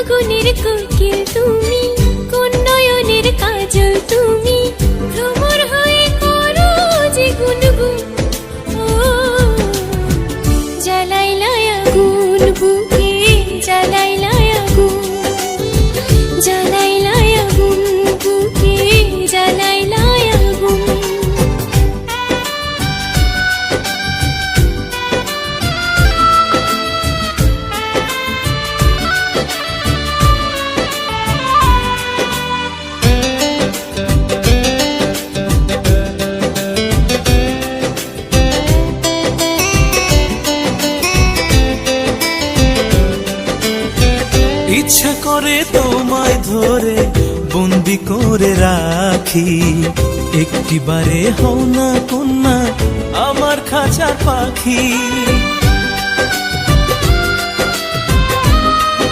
ফাগুনের কোকিল তুমি, কোন নয়নের কাজল তুমি, ভ্রমর হয়ে করো যে গুনগুন। ও জ্বালাইলাই আগুন বুকে, জ্বালাইলাই আগুন, জ্বালাইলাই আগুন বুকে, জ্বালাইলাই আগুন। ইচ্ছা করে তোমায় ধরে বন্দি করে রাখি, একটিবারে হও না কন্যা আমার খাঁচার পাখি।